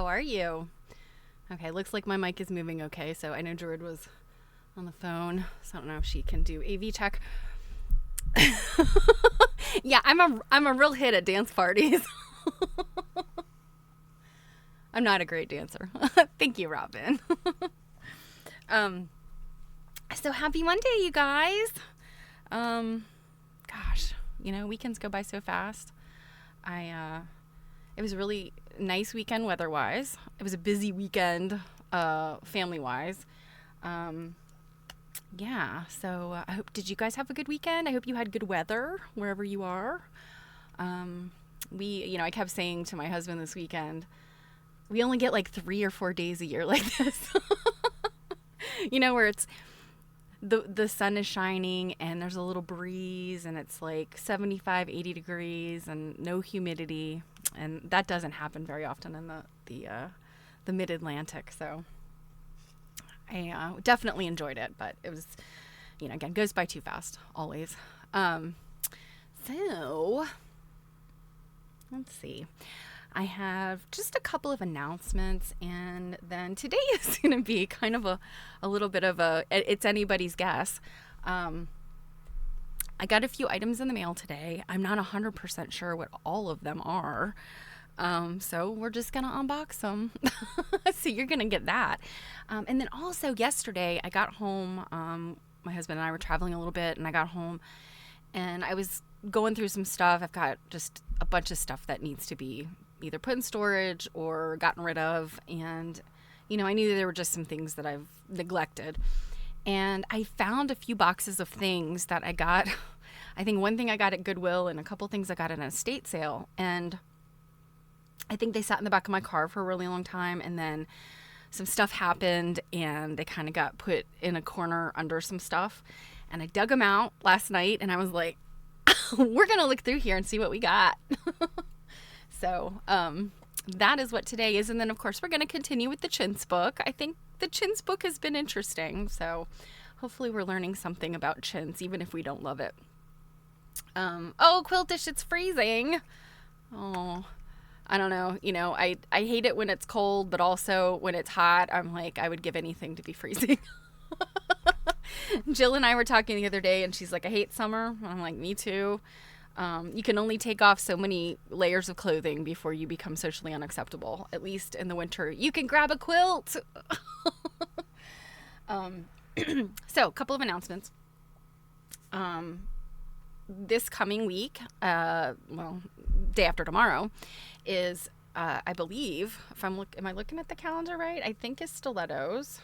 How are you? Okay, looks like my mic is moving okay. So I know Jared was on the phone, so I don't know if she can do AV check. Yeah, I'm a real hit at dance parties. I'm not a great dancer. Thank you, Robin. So happy Monday, you guys. Gosh, weekends go by so fast. It was a really nice weekend weather-wise. It was a busy weekend family-wise. So did you guys have a good weekend? I hope you had good weather wherever you are. I kept saying to my husband this weekend, we only get like 3 or 4 days a year like this. Where it's the sun is shining and there's a little breeze and it's like 75, 80 degrees and no humidity. And that doesn't happen very often in the mid-Atlantic. So I definitely enjoyed it, but it was, again, goes by too fast always. So let's see. I have just a couple of announcements, and then today is going to be kind of a little bit of it's anybody's guess. I got a few items in the mail today. I'm not 100% sure what all of them are. So we're just going to unbox them. So you're going to get that. And then also yesterday I got home, my husband and I were traveling a little bit, and I got home and I was going through some stuff. I've got just a bunch of stuff that needs to be either put in storage or gotten rid of. And, I knew there were just some things that I've neglected. And I found a few boxes of things that I got. I think one thing I got at Goodwill and a couple things I got at an estate sale. And I think they sat in the back of my car for a really long time. And then some stuff happened and they kind of got put in a corner under some stuff. And I dug them out last night and I was like, we're going to look through here and see what we got. So that is what today is. And then, of course, we're going to continue with the Chintz Book. I think the Chintz Book has been interesting. So hopefully we're learning something about chintz, even if we don't love it. Quiltish, it's freezing. Oh, I don't know. I hate it when it's cold, but also when it's hot, I'm like, I would give anything to be freezing. Jill and I were talking the other day, and she's like, I hate summer. I'm like, me too. You can only take off so many layers of clothing before you become socially unacceptable. At least in the winter, you can grab a quilt. So a couple of announcements. This coming week, day after tomorrow, is I believe, am I looking at the calendar right? I think is stilettos.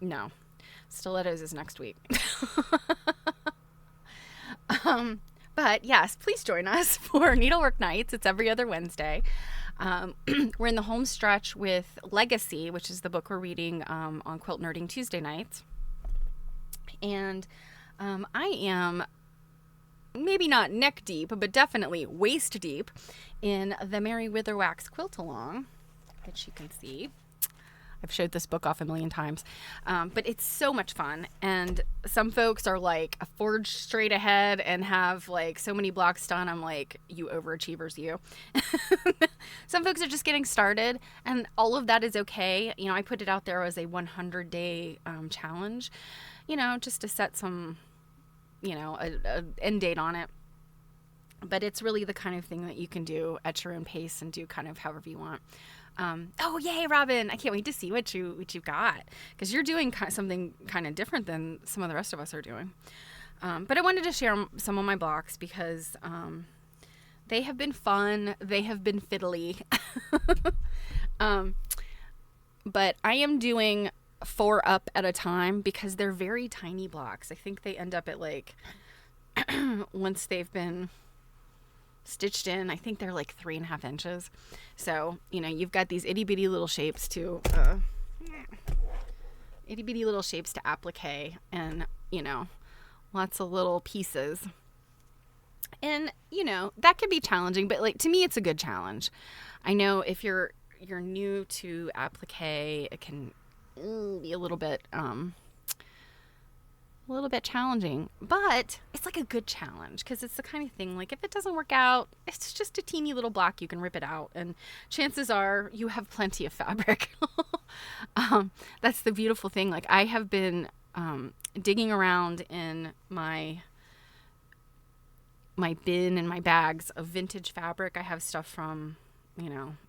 No, stilettos is next week. But yes, please join us for Needlework Nights. It's every other Wednesday. We're in the home stretch with Legacy, which is the book we're reading on Quilt Nerding Tuesday nights. And I am maybe not neck deep, but definitely waist deep in the Mary Witherwax Quilt Along, which you can see. I've showed this book off a million times, but it's so much fun. And some folks are like a forge straight ahead and have like so many blocks done. I'm like, you overachievers, you. Some folks are just getting started, and all of that is okay. I put it out there as a 100-day challenge, just to set some, a end date on it. But it's really the kind of thing that you can do at your own pace and do kind of however you want. Yay, Robin. I can't wait to see what you got, because you're doing something kind of different than some of the rest of us are doing. But I wanted to share some of my blocks because they have been fun. They have been fiddly. But I am doing 4 up at a time because they're very tiny blocks. I think they end up at like, once they've been stitched in, I think they're like 3.5 inches. So, you've got these itty bitty little shapes to applique, and, lots of little pieces. And, that can be challenging, but like, to me, it's a good challenge. I know if you're new to applique, it can be a little bit, a little bit challenging, but it's like a good challenge because it's the kind of thing, like, if it doesn't work out, it's just a teeny little block. You can rip it out, and chances are you have plenty of fabric. That's the beautiful thing. Like, I have been digging around in my bin and my bags of vintage fabric. I have stuff from,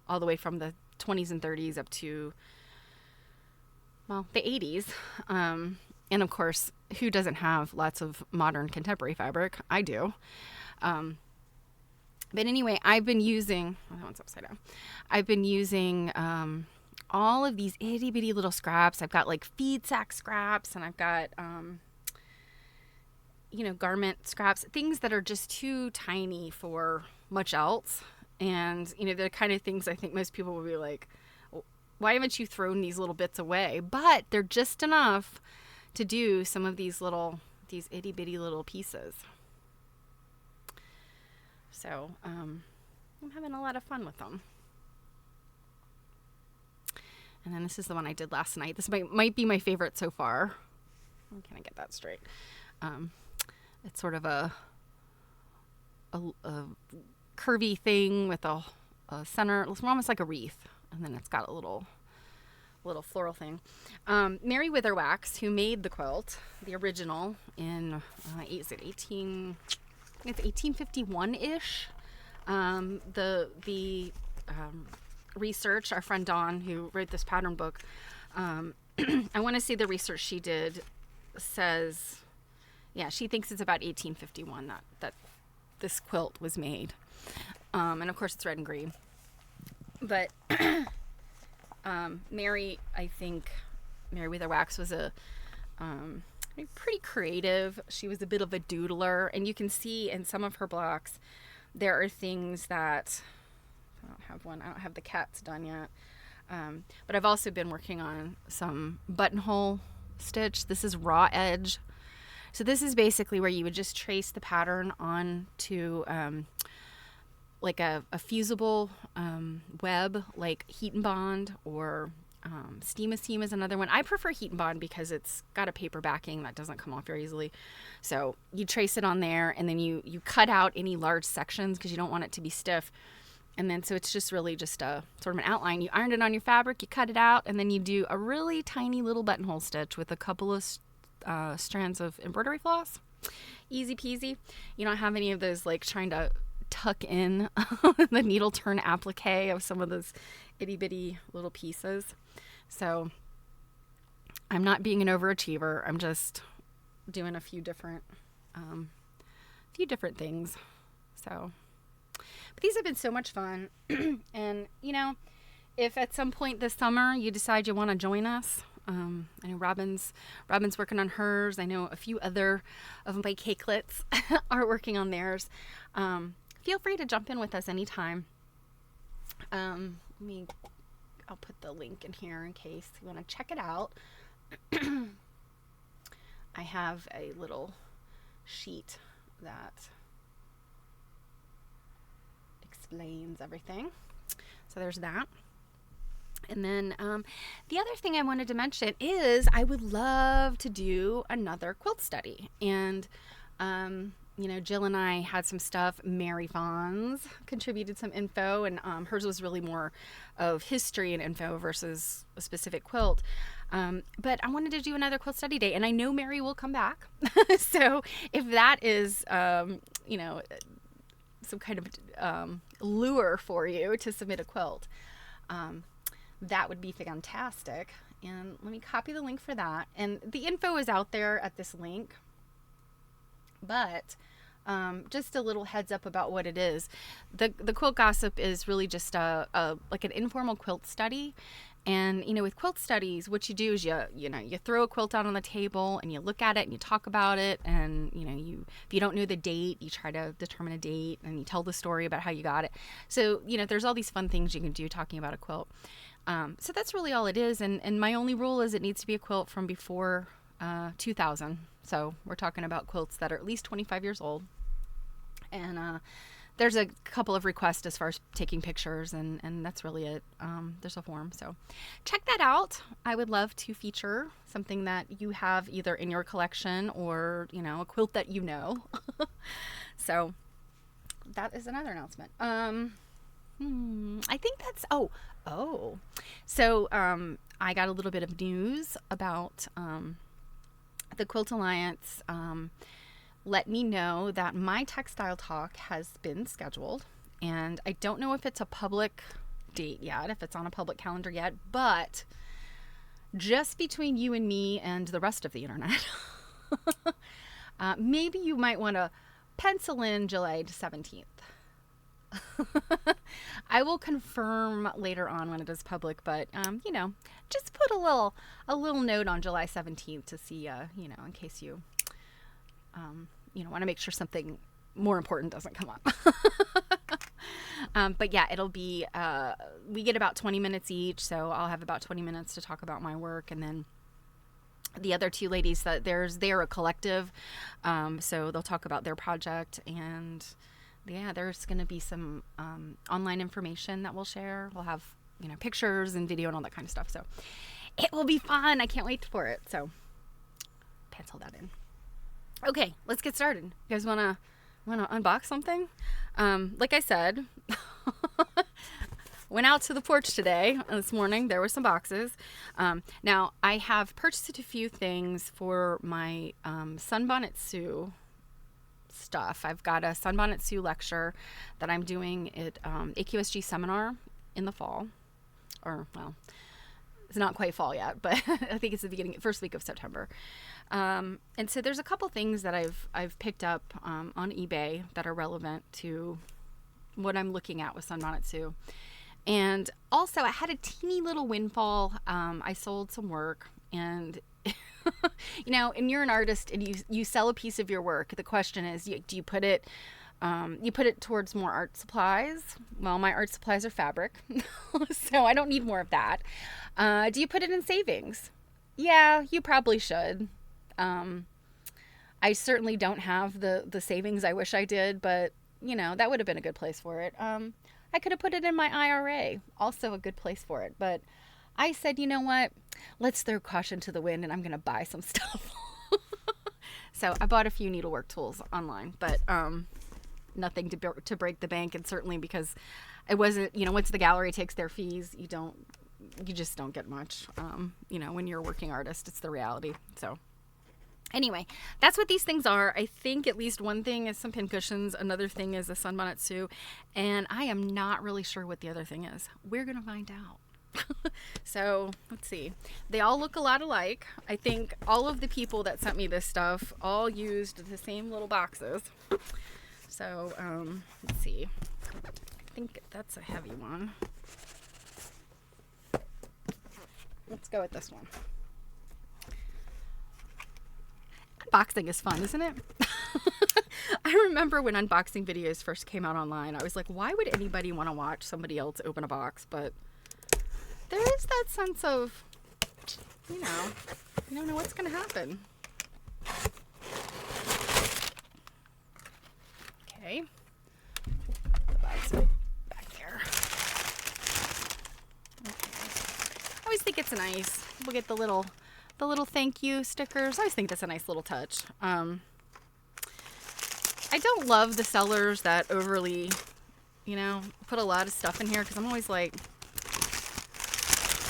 all the way from the 20s and 30s up to, well, the 80s. And of course, who doesn't have lots of modern contemporary fabric? I do. But anyway, I've been using, oh, that one's upside down. I've been using all of these itty bitty little scraps. I've got like feed sack scraps, and I've got, garment scraps, things that are just too tiny for much else. And, the kind of things I think most people will be like, why haven't you thrown these little bits away? But they're just enough to do some of these itty bitty little pieces. So I'm having a lot of fun with them. And then this is the one I did last night. This might be my favorite so far. How can I get that straight? It's sort of a curvy thing with a center. It's almost like a wreath, and then it's got a little floral thing. Mary Witherwax, who made the quilt, the original, in is it 1851-ish. The research, our friend Dawn, who wrote this pattern book, I want to say the research she did says, yeah, she thinks it's about 1851 that this quilt was made. And of course it's red and green. But Mary Witherwax was a pretty creative. She was a bit of a doodler, and you can see in some of her blocks there are things that I don't have the cats done yet. But I've also been working on some buttonhole stitch. This is raw edge. So this is basically where you would just trace the pattern onto like a fusible web, like Heat and Bond, or Steam a Seam is another one. I prefer Heat and Bond because it's got a paper backing that doesn't come off very easily. So you trace it on there, and then you cut out any large sections because you don't want it to be stiff. And then so it's just really just a sort of an outline. You iron it on your fabric, you cut it out, and then you do a really tiny little buttonhole stitch with a couple of strands of embroidery floss. Easy peasy. You don't have any of those like trying to tuck in the needle turn applique of some of those itty bitty little pieces. So I'm not being an overachiever. I'm just doing a few different things. So, but these have been so much fun. And if at some point this summer you decide you want to join us, I know Robin's working on hers. I know a few other of my cakelets are working on theirs. Feel free to jump in with us anytime. I'll put the link in here in case you want to check it out. I have a little sheet that explains everything. So there's that. And then the other thing I wanted to mention is I would love to do another quilt study. And, Jill and I had some stuff. Mary Vaughn's contributed some info, and hers was really more of history and info versus a specific quilt. But I wanted to do another quilt study day, and I know Mary will come back. So if that is, some kind of lure for you to submit a quilt, that would be fantastic. And let me copy the link for that. And the info is out there at this link. But just a little heads up about what it is. The Quilt Gossip is really just like an informal quilt study. And, with quilt studies, what you do is you throw a quilt out on the table and you look at it and you talk about it. And, if you don't know the date, you try to determine a date and you tell the story about how you got it. So, there's all these fun things you can do talking about a quilt. So that's really all it is. And my only rule is it needs to be a quilt from before 2000. So we're talking about quilts that are at least 25 years old. And there's a couple of requests as far as taking pictures, and that's really it. There's a form, so check that out. I would love to feature something that you have either in your collection or, you know, a quilt that you know. So that is another announcement. I think that's, so I got a little bit of news about the Quilt Alliance. Let me know that my textile talk has been scheduled, and I don't know if it's a public date yet, if it's on a public calendar yet, but just between you and me and the rest of the internet, maybe you might want to pencil in July 17th. I will confirm later on when it is public, but you know, just put a little note on July 17th to see, you know, in case you want to make sure something more important doesn't come up. But yeah, it'll be, we get about 20 minutes each, so I'll have about 20 minutes to talk about my work, and then the other two ladies, they're a collective, so they'll talk about their project, and yeah, there's going to be some online information that we'll share. We'll have, you know, pictures and video and all that kind of stuff, so it will be fun. I can't wait for it, so pencil that in. Okay, let's get started. You guys want to unbox something? Like I said, went out to the porch this morning. There were some boxes. Now, I have purchased a few things for my Sunbonnet Sue stuff. I've got a Sunbonnet Sue lecture that I'm doing at AQSG seminar in the fall. Or, well, it's not quite fall yet, but I think it's the first week of September. And so there's a couple things that I've picked up on eBay that are relevant to what I'm looking at with Sunbonnet Sue. And also, I had a teeny little windfall. I sold some work, and you know, and you're an artist and you sell a piece of your work. The question is, do you put it towards more art supplies? Well, my art supplies are fabric, so I don't need more of that. Do you put it in savings? Yeah, you probably should. I certainly don't have the savings I wish I did, but you know, that would have been a good place for it. I could have put it in my IRA, also a good place for it, but I said, you know what, let's throw caution to the wind, and I'm going to buy some stuff. So I bought a few needlework tools online, but nothing to break the bank, and certainly because it wasn't, you know, once the gallery takes their fees, you just don't get much. You know, when you're a working artist, it's the reality. So anyway, that's what these things are. I think at least one thing is some pin cushions. Another thing is a Sunbonnet Sue. And I am not really sure what the other thing is. We're going to find out. So let's see. They all look a lot alike. I think all of the people that sent me this stuff all used the same little boxes. So let's see. I think that's a heavy one. Let's go with this one. Unboxing is fun, isn't it? I remember when unboxing videos first came out online, I was like, why would anybody want to watch somebody else open a box? But there is that sense of, you know, you don't know what's going to happen. Okay. The box back there. Okay. I always think it's nice. We'll get the little thank you stickers. I always think that's a nice little touch. I don't love the sellers that overly, you know, put a lot of stuff in here, because I'm always like,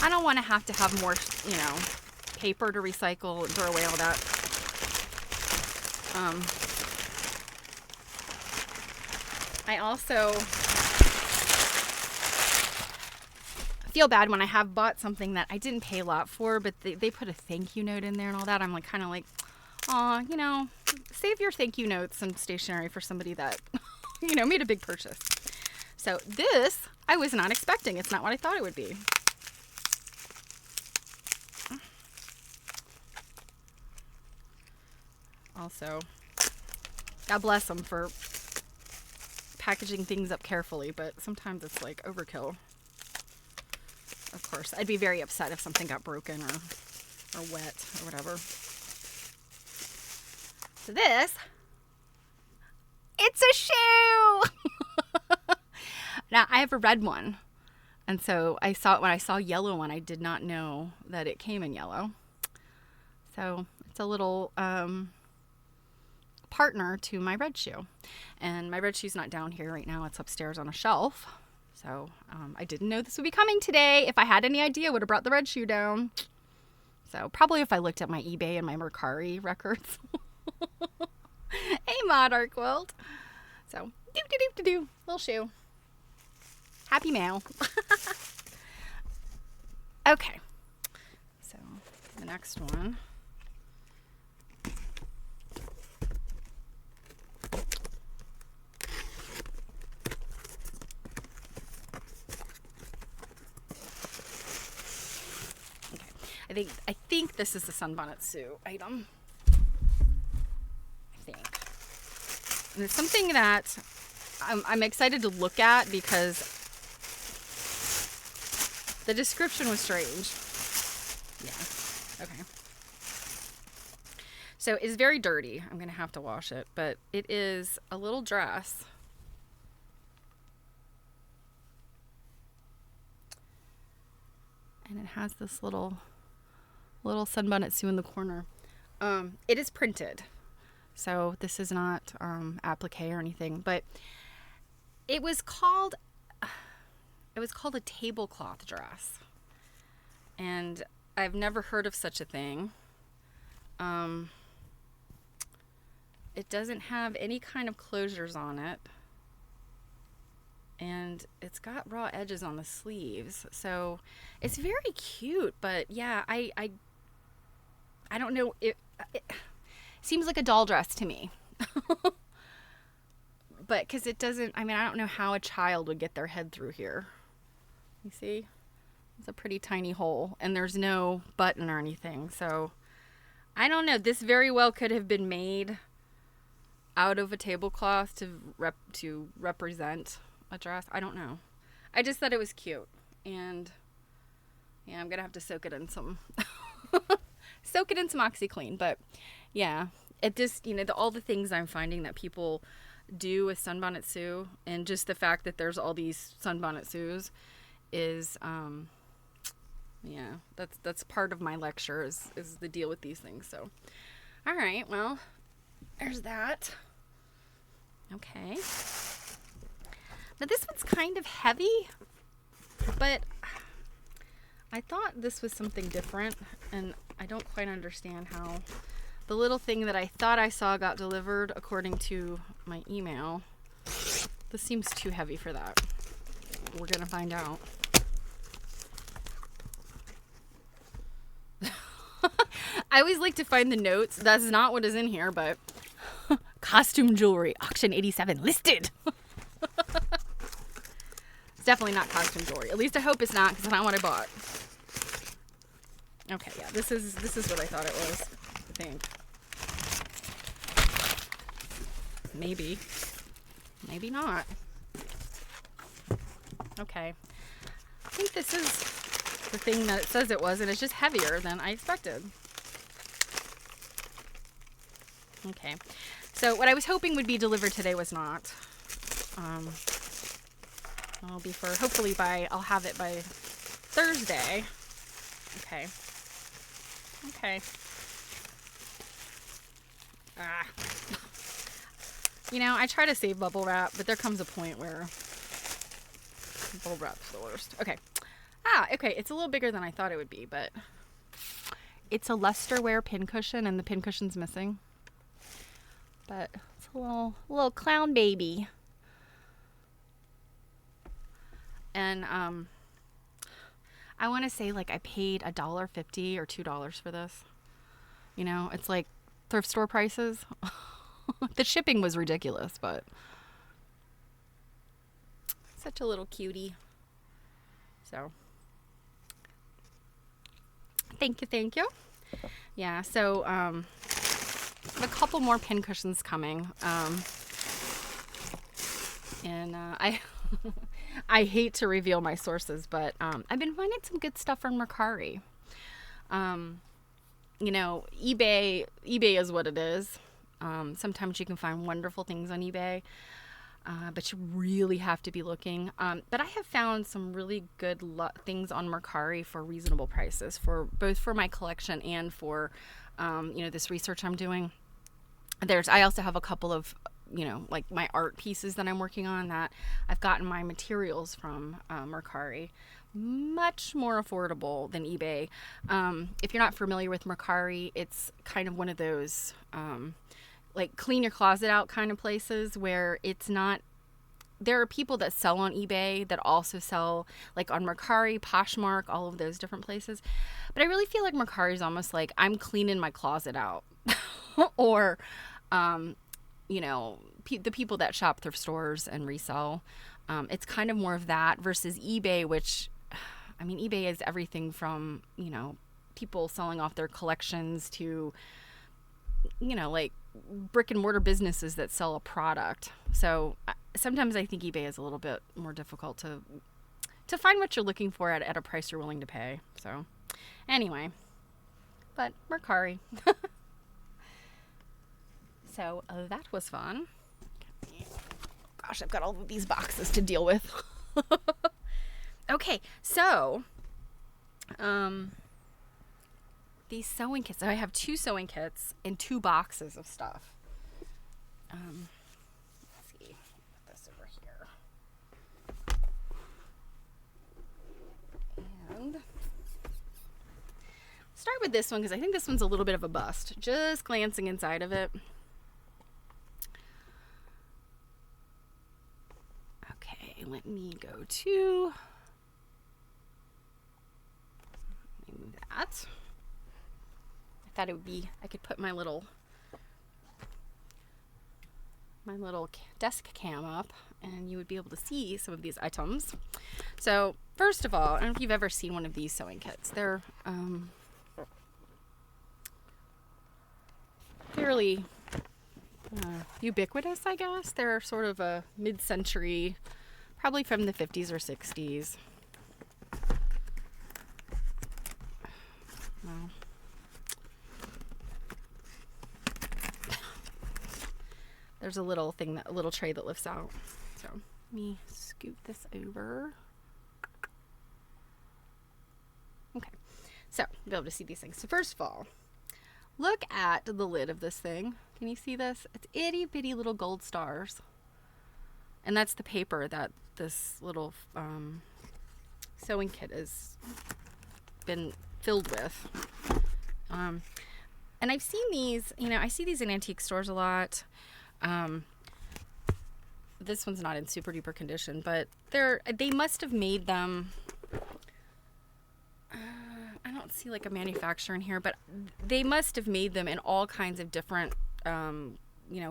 I don't want to have more, you know, paper to recycle and throw away all that. I also feel bad when I have bought something that I didn't pay a lot for, but they put a thank you note in there and all that. I'm like, kind of like, aw, you know, save your thank you notes and stationery for somebody that, you know, made a big purchase. So this, I was not expecting. It's not what I thought it would be. Also, God bless them for packaging things up carefully, but sometimes it's like overkill. Of course, I'd be very upset if something got broken or wet or whatever. So this, it's a shoe! Now, I have a red one. And so when I saw yellow one, I did not know that it came in yellow. So it's a little partner to my red shoe. And my red shoe's not down here right now. It's upstairs on a shelf. So I didn't know this would be coming today. If I had any idea, I would have brought the red shoe down. So probably if I looked at my eBay and my MacI records. Hey, Mod Art Quilt. So, do little shoe. Happy mail. Okay. So, the next one. I think this is the Sunbonnet Sue item. I think. And it's something that I'm excited to look at because the description was strange. Yeah. Okay. So it's very dirty. I'm going to have to wash it, but it is a little dress. And it has this little Sunbonnet Sue in the corner. It is printed, so this is not applique or anything, but it was called a tablecloth dress, and I've never heard of such a thing. It doesn't have any kind of closures on it, and it's got raw edges on the sleeves, so it's very cute. But yeah, I don't know. It seems like a doll dress to me. But because it doesn't, I don't know how a child would get their head through here. You see? It's a pretty tiny hole, and there's no button or anything. So I don't know. This very well could have been made out of a tablecloth to represent a dress. I don't know. I just thought it was cute. And yeah, I'm going to have to soak it in some OxiClean. But yeah, it just, all the things I'm finding that people do with Sunbonnet Sue, and just the fact that there's all these Sunbonnet Sues is, yeah, that's part of my lecture is the deal with these things. So, all right, well, there's that. Okay. Now this one's kind of heavy, but I thought this was something different, and I don't quite understand how the little thing that I thought I saw got delivered according to my email. This seems too heavy for that. We're gonna find out. I always like to find the notes. That's not what is in here, but costume jewelry, auction 87, listed. It's definitely not costume jewelry. At least I hope it's not, because it's not what I bought. Okay, yeah, this is what I thought it was, I think. Maybe. Maybe not. Okay. I think this is the thing that it says it was, and it's just heavier than I expected. Okay. So what I was hoping would be delivered today was not. I'll be hopefully I'll have it by Thursday. Okay. Okay. I try to save bubble wrap, but there comes a point where bubble wrap's the worst. Okay. Okay. It's a little bigger than I thought it would be, but it's a Lusterware pincushion, and the pincushion's missing. But it's a little clown baby. And I want to say I paid $1.50 or $2 for this. It's like thrift store prices. The shipping was ridiculous, but such a little cutie. So thank you. Yeah, so I have a couple more pincushions coming. And I hate to reveal my sources, but I've been finding some good stuff from MacI. eBay is what it is. Sometimes you can find wonderful things on eBay. but you really have to be looking. But I have found some really good things on Mercari for reasonable prices, for both for my collection and for this research I'm doing. I also have a couple of like my art pieces that I'm working on that I've gotten my materials from Mercari. Much more affordable than eBay. If you're not familiar with Mercari, it's kind of one of those like clean your closet out kind of places where it's not. There are people that sell on eBay that also sell like on Mercari, Poshmark, all of those different places. But I really feel like Mercari is almost like I'm cleaning my closet out, or the people that shop thrift stores and resell. It's kind of more of that versus eBay, which, I mean, eBay is everything from, people selling off their collections to, like brick and mortar businesses that sell a product. So sometimes I think eBay is a little bit more difficult to find what you're looking for at a price you're willing to pay. So anyway, but Mercari. So that was fun. Gosh, I've got all of these boxes to deal with. Okay, so these sewing kits. So I have 2 sewing kits and 2 boxes of stuff. Let's see. Put this over here. And start with this one because I think this one's a little bit of a bust. Just glancing inside of it. Let me go to, let me move that. I thought it would be, I could put my little desk cam up and you would be able to see some of these items. So first of all, I don't know if you've ever seen one of these sewing kits. They're fairly ubiquitous, I guess. They're sort of a mid-century, probably from the 50s or 60s. Well, there's a little tray that lifts out. So let me scoot this over. Okay, so you'll be able to see these things. So first of all, look at the lid of this thing. Can you see this? It's itty bitty little gold stars. And that's the paper that this little sewing kit has been filled with. And I've seen these, I see these in antique stores a lot. This one's not in super duper condition, but they must have made them. I don't see like a manufacturer in here, but they must have made them in all kinds of different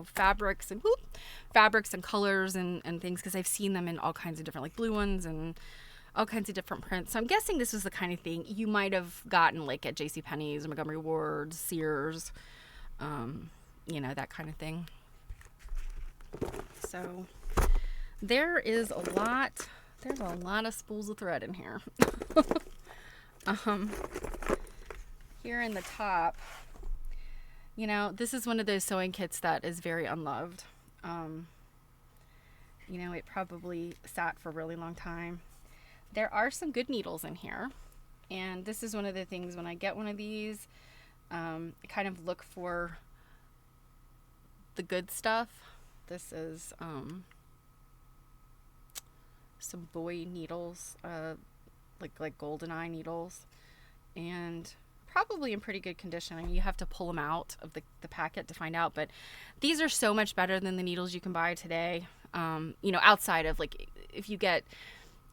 fabrics and colors and things, because I've seen them in all kinds of different, like blue ones and all kinds of different prints. So I'm guessing this was the kind of thing you might have gotten like at JCPenney's, Montgomery Ward, Sears, that kind of thing. So there's a lot of spools of thread in here. Here in the top, this is one of those sewing kits that is very unloved. It probably sat for a really long time. There are some good needles in here. And this is one of the things when I get one of these, I kind of look for the good stuff. This is some boy needles, like GoldenEye needles, and probably in pretty good condition. I mean, you have to pull them out of the packet to find out, but these are so much better than the needles you can buy today. Outside of like, if you get,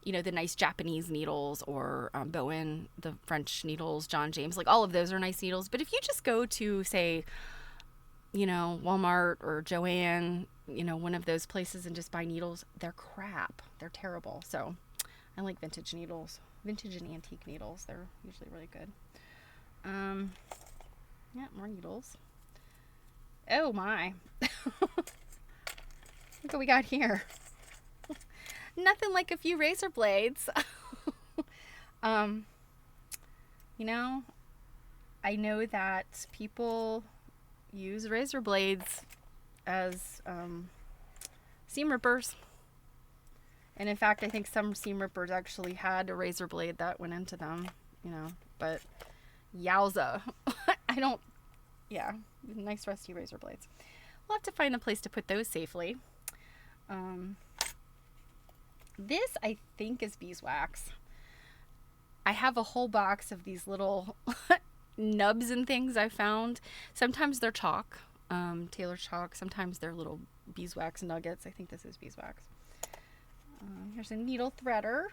the nice Japanese needles or Bowen, the French needles, John James, like all of those are nice needles. But if you just go to, say, Walmart or Joann, one of those places and just buy needles, they're crap. They're terrible. So I like vintage needles, vintage and antique needles. They're usually really good. Yeah, more needles. Oh my. Look what we got here. Nothing like a few razor blades. I know that people use razor blades as seam rippers. And in fact, I think some seam rippers actually had a razor blade that went into them, you know, but yowza. Yeah, nice rusty razor blades. We'll have to find a place to put those safely. This, I think, is beeswax. I have a whole box of these little nubs and things I found. Sometimes they're chalk, Taylor's chalk. Sometimes they're little beeswax nuggets. I think this is beeswax. Here's a needle threader.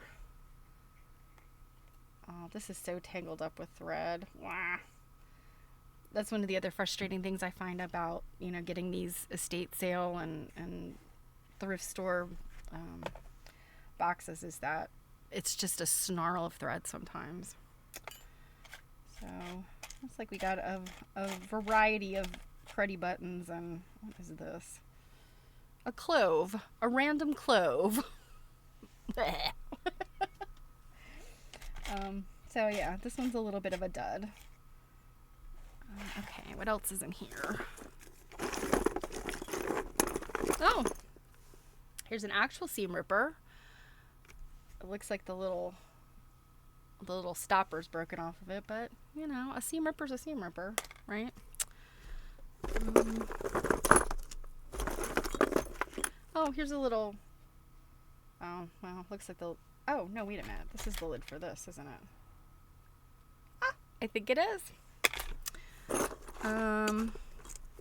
Oh, this is so tangled up with thread. Wah. That's one of the other frustrating things I find about, you know, getting these estate sale and thrift store boxes, is that it's just a snarl of thread sometimes. So looks like we got a variety of thready buttons. And what is this? A clove, a random clove. So yeah, this one's a little bit of a dud. Okay, what else is in here? Oh, here's an actual seam ripper. It looks like the little stopper's broken off of it, but you know, a seam ripper's a seam ripper, right? Oh, here's a little. Oh, well, looks like the. Oh no, wait a minute. This is the lid for this, isn't it? Ah, I think it is.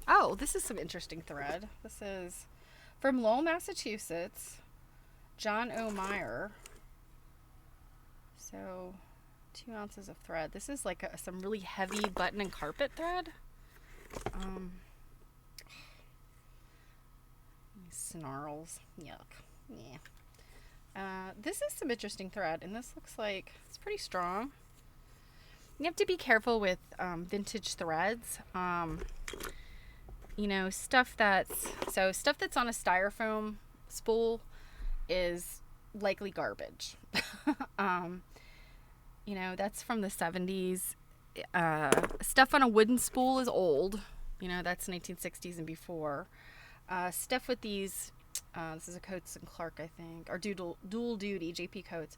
Oh, this is some interesting thread. This is from Lowell, Massachusetts, John O. Meyer. So 2 ounces of thread. This is like some really heavy button and carpet thread. Snarls. Yuck. Yeah. This is some interesting thread, and this looks like it's pretty strong. You have to be careful with vintage threads. You know, stuff that's on a styrofoam spool is likely garbage. You know, that's from the 70s. Stuff on a wooden spool is old. You know, that's 1960s and before. Stuff with these, this is a Coates and Clark, I think, or Dual Duty, JP Coates.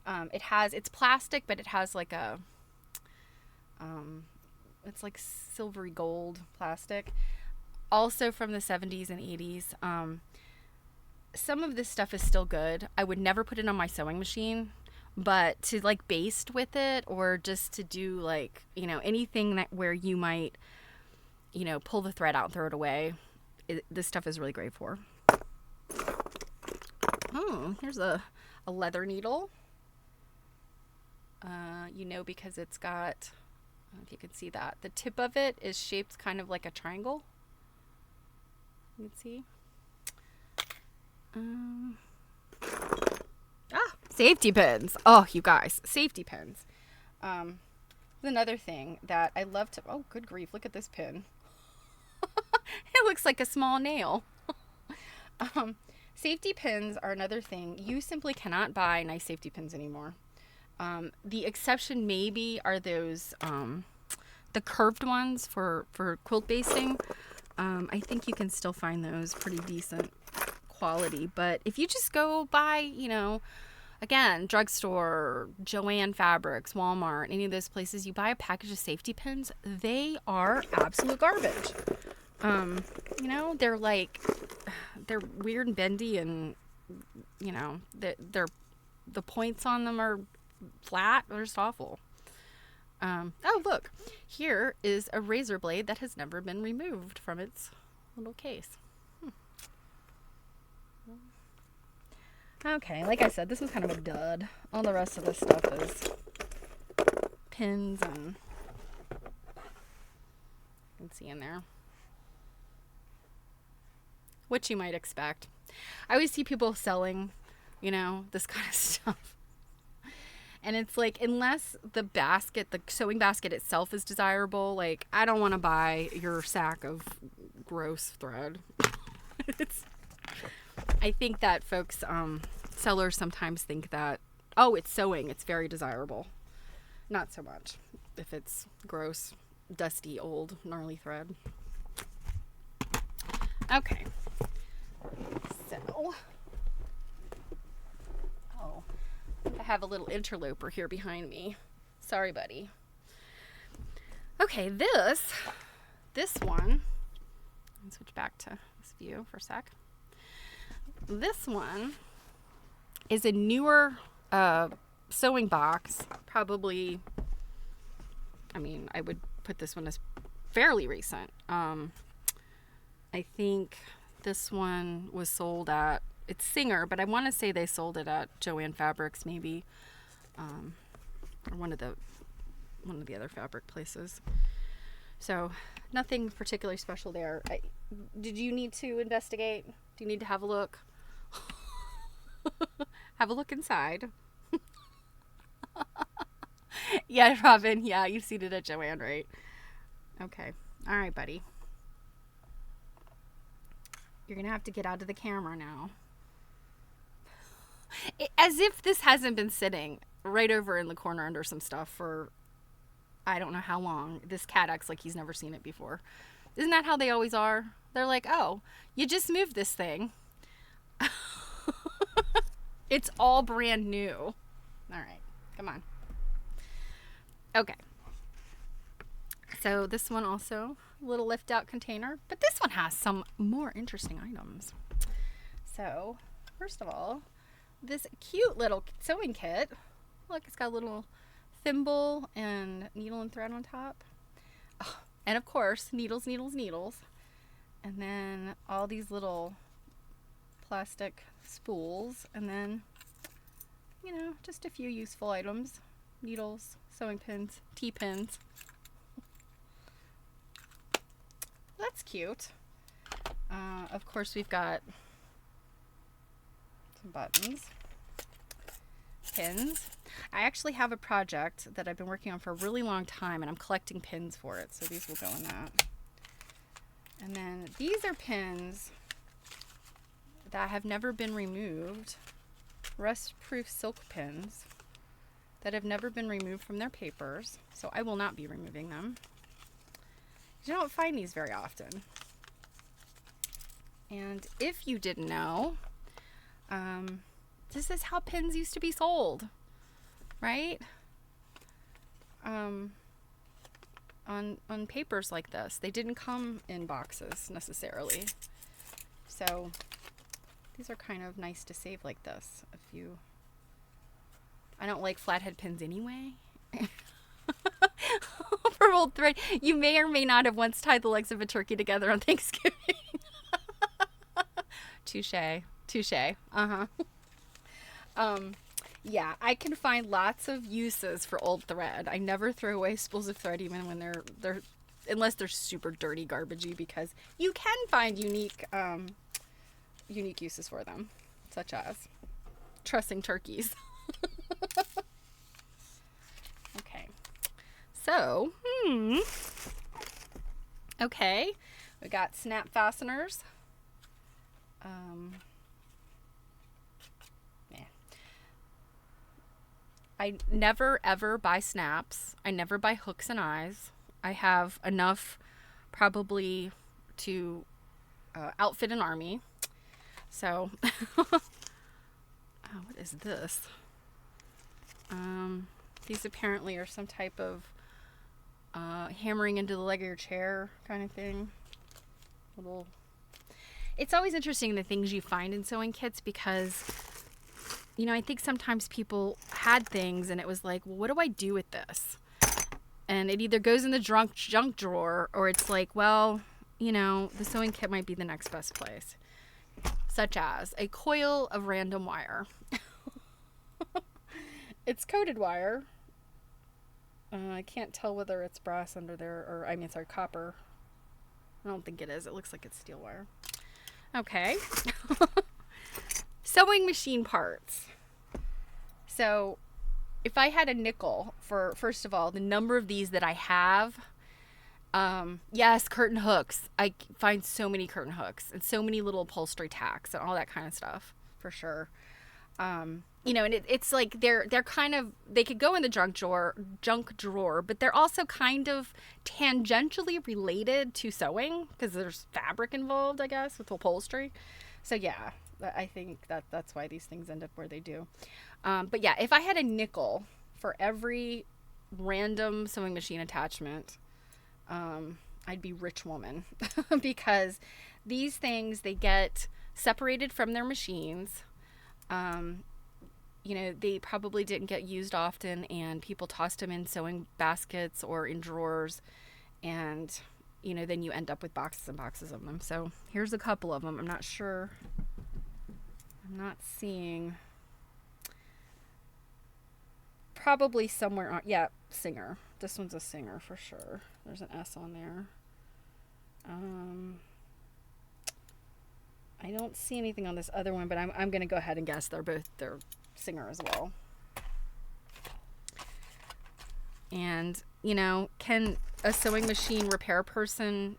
It's plastic, but it has like a, it's like silvery gold plastic. Also from the 70s and 80s. Some of this stuff is still good. I would never put it on my sewing machine, but to like baste with it, or just to do like, you know, anything that where you might, you know, pull the thread out and throw it away, this stuff is really great for. Oh, here's a leather needle. You know, because it's got, I don't know if you can see that, the tip of it is shaped kind of like a triangle. You can see. Safety pins. Oh, you guys, safety pins. Another thing that I love to, oh, good grief, look at this pin. It looks like a small nail. Safety pins are another thing. You simply cannot buy nice safety pins anymore. The exception maybe are those, the curved ones for quilt basting. I think you can still find those pretty decent quality, but if you just go buy, you know, again, drugstore, Joann Fabrics, Walmart, any of those places, you buy a package of safety pins, they are absolute garbage. You know, they're weird and bendy, and you know, the points on them are flat. They're just awful. Oh, look, here is a razor blade that has never been removed from its little case. Okay, like I said, this was kind of a dud. All the rest of this stuff is pins and you can see in there what you might expect. I always see people selling, you know, this kind of stuff. And it's like, unless the sewing basket itself is desirable, like, I don't want to buy your sack of gross thread. I think that folks, sellers sometimes think that, oh, it's sewing, it's very desirable. Not so much if it's gross, dusty, old, gnarly thread. Okay. So, oh, I have a little interloper here behind me. Sorry, buddy. Okay, this one, let's switch back to this view for a sec. This one is a newer sewing box, probably, I mean, I would put this one as fairly recent. I think this one was sold at, it's Singer, but I want to say they sold it at Joann Fabrics maybe, or one of the other fabric places. So nothing particularly special there. Did you need to investigate? Do you need to have a look? Have a look inside. Yeah, Robin. Yeah, you've seen it at Joann, right? Okay. All right, buddy. You're going to have to get out of the camera now. As if this hasn't been sitting right over in the corner under some stuff for I don't know how long. This cat acts like he's never seen it before. Isn't that how they always are? They're like, oh, you just moved this thing. It's all brand new. All right, come on. Okay. So this one also, a little lift out container, but this one has some more interesting items. So first of all, this cute little sewing kit. Look, it's got a little thimble and needle and thread on top. Oh, and of course, needles, needles, needles. And then all these little plastic spools. And then, you know, just a few useful items. Needles, sewing pins, T-pins. That's cute. Of course, we've got some buttons, pins. I actually have a project that I've been working on for a really long time, and I'm collecting pins for it, so these will go in that. And then these are pins that have never been removed. Rust-proof silk pins that have never been removed from their papers, so I will not be removing them. You don't find these very often. And if you didn't know, this is how pins used to be sold, right? On papers like this. They didn't come in boxes necessarily. So these are kind of nice to save like this. I don't like flathead pins anyway. For old thread, you may or may not have once tied the legs of a turkey together on Thanksgiving. Touche. Yeah, I can find lots of uses for old thread. I never throw away spools of thread, even when they're unless they're super dirty, garbagey, because you can find unique uses for them, such as trussing turkeys. Okay, so okay, we got snap fasteners. I never ever buy snaps. I never buy hooks and eyes. I have enough probably to outfit an army. So, oh, what is this? These apparently are some type of hammering into the leg of your chair kind of thing. It's always interesting the things you find in sewing kits because, you know, I think sometimes people had things and it was like, well, what do I do with this? And it either goes in the junk drawer or it's like, well, you know, the sewing kit might be the next best place. Such as a coil of random wire. It's coated wire. I can't tell whether it's brass under there or, copper. I don't think it is. It looks like it's steel wire. Okay. Sewing machine parts. So if I had a nickel for, first of all, the number of these that I have, yes, curtain hooks. I find so many curtain hooks and so many little upholstery tacks and all that kind of stuff for sure. You know, and it's like they're kind of, they could go in the junk drawer, but they're also kind of tangentially related to sewing because there's fabric involved, I guess, with upholstery. So yeah, I think that's why these things end up where they do. But yeah, if I had a nickel for every random sewing machine attachment, I'd be rich woman because these things, they get separated from their machines. They probably didn't get used often, and people tossed them in sewing baskets or in drawers, and then you end up with boxes and boxes of them. So here's a couple of them. I'm not sure. I'm not seeing. Probably somewhere on, yeah, Singer. This one's a Singer for sure. There's an S on there. I don't see anything on this other one, but I'm going to go ahead and guess they're Singer as well. And, can a sewing machine repair person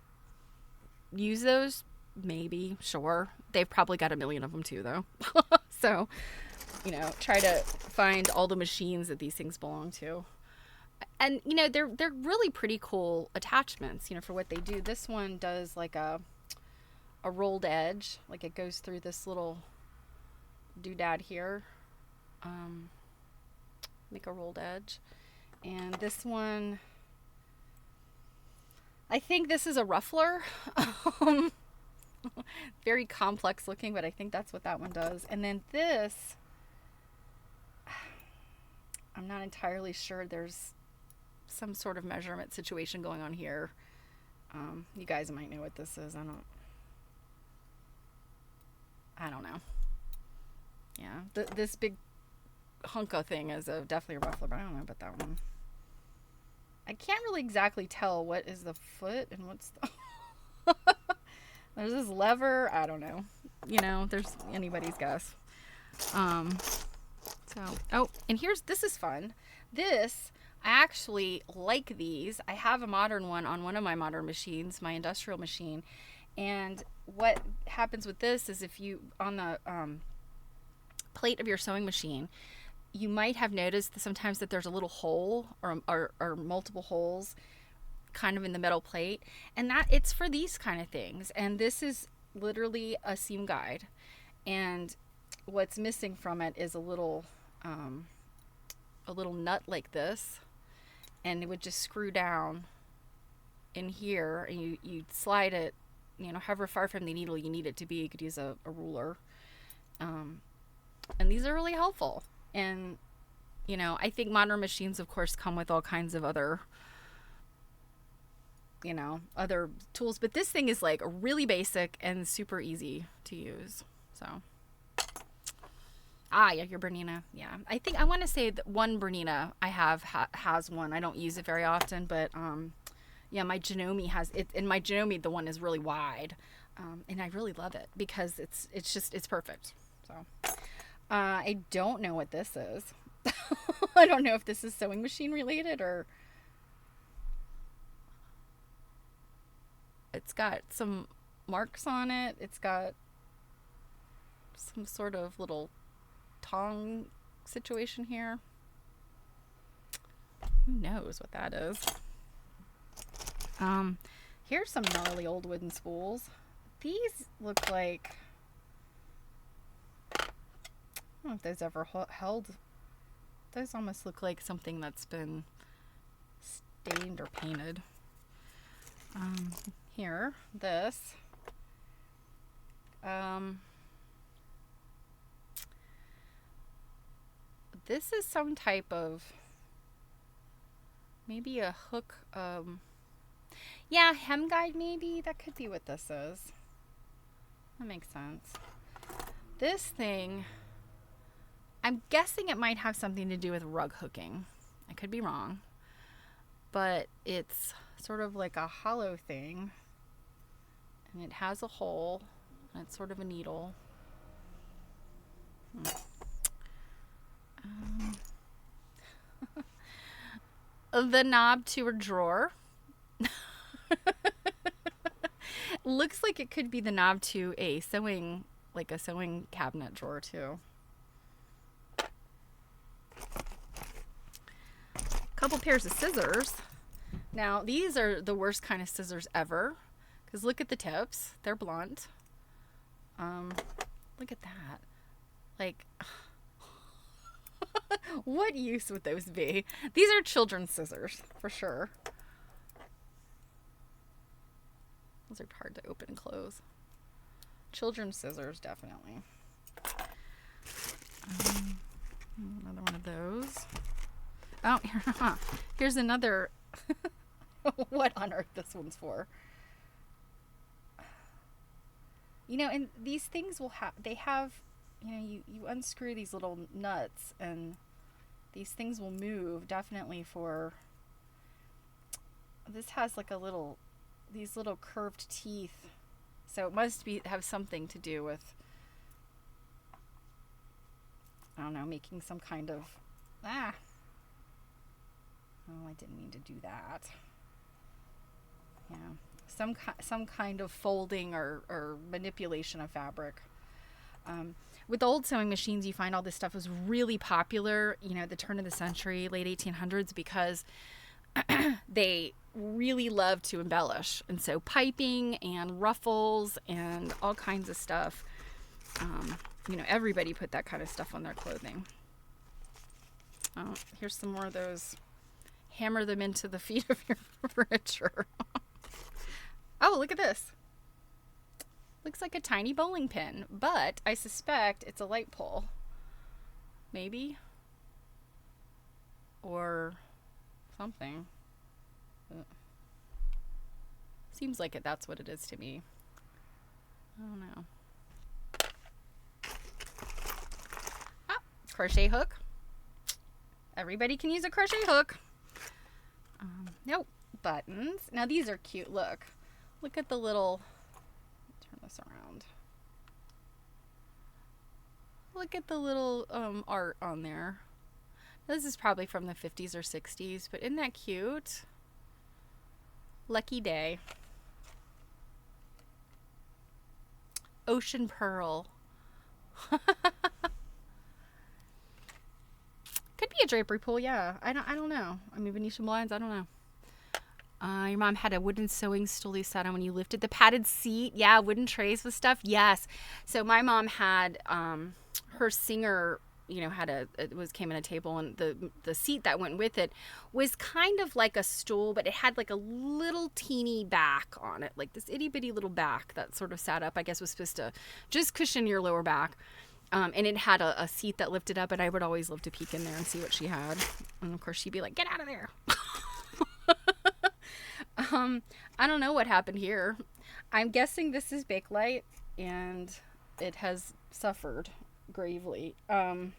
use those? Maybe, sure. They've probably got a million of them too, though. So, try to find all the machines that these things belong to. And, they're really pretty cool attachments, for what they do. This one does like a rolled edge, like it goes through this little doodad here. Make a rolled edge. And this one, I think this is a ruffler. Very complex looking, but I think that's what that one does. And then this, I'm not entirely sure. There's some sort of measurement situation going on here. You guys might know what this is. I don't know. Yeah, this big hunka thing is definitely a ruffler, but I don't know about that one. I can't really exactly tell what is the foot and what's the... There's this lever. I don't know. There's anybody's guess. And this is fun. This, I actually like these. I have a modern one on one of my modern machines, my industrial machine. And what happens with this is if you, on the plate of your sewing machine, you might have noticed sometimes that there's a little hole or multiple holes kind of in the metal plate, and that it's for these kind of things. And this is literally a seam guide, and what's missing from it is a little nut like this, and it would just screw down in here, and you slide it, however far from the needle you need it to be. You could use a ruler, and these are really helpful. And I think modern machines, of course, come with all kinds of other tools, but this thing is like really basic and super easy to use. So yeah, your Bernina. Yeah, I think I want to say that one Bernina I have has one. I don't use it very often, but yeah, my Janome has it, and my Janome, the one is really wide, and I really love it because it's perfect. So I don't know what this is. I don't know if this is sewing machine related, or it's got some marks on it. It's got some sort of little tong situation here. Who knows what that is? Here's some gnarly old wooden spools. These look like, I don't know if those ever held. Those almost look like something that's been stained or painted. Here, this. This is some type of, maybe a hook. Yeah, hem guide maybe. That could be what this is. That makes sense. This thing, I'm guessing it might have something to do with rug hooking. I could be wrong. But it's sort of like a hollow thing. And it has a hole. And it's sort of a needle. The knob to a drawer. Looks like it could be the knob to a sewing cabinet drawer too. Couple pairs of scissors. Now these are the worst kind of scissors ever, because look at the tips. They're blunt. Look at that. Like, what use would those be? These are children's scissors, for sure. Those are hard to open and close. Children's scissors, definitely. Another one of those. Oh, here's another. What on earth this one's for? You know, and these things will have, they have, you know, you unscrew these little nuts and these things will move, definitely for, this has like a little, these little curved teeth. So it must have something to do with, I don't know, making some kind of, oh, I didn't mean to do that. Yeah, some kind of folding or manipulation of fabric. With old sewing machines, you find all this stuff was really popular, you know, at the turn of the century, late 1800s, because they really loved to embellish. And so piping and ruffles and all kinds of stuff, you know, everybody put that kind of stuff on their clothing. Oh, here's some more of those. Hammer them into the feet of your furniture. Oh, look at this. Looks like a tiny bowling pin, but I suspect it's a light pole. Maybe. Or something. Seems like that's what it is to me. I don't know. Ah, crochet hook. Everybody can use a crochet hook. Nope. Buttons. Now these are cute. Look at the little, turn this around. Look at the little art on there. This is probably from the 50s or 60s, but isn't that cute? Lucky day. Ocean pearl. Could be a drapery pool, yeah. I don't know. I mean, Venetian blinds, I don't know. Your mom had a wooden sewing stool you sat on when you lifted the padded seat. Yeah, wooden trays with stuff. Yes. So my mom had her Singer, you know, came in a table, and the seat that went with it was kind of like a stool, but it had like a little teeny back on it, like this itty bitty little back that sort of sat up. I guess was supposed to just cushion your lower back. And it had a seat that lifted up, and I would always love to peek in there and see what she had. And of course she'd be like, "Get out of there." I don't know what happened here. I'm guessing this is Bakelite, and it has suffered gravely. It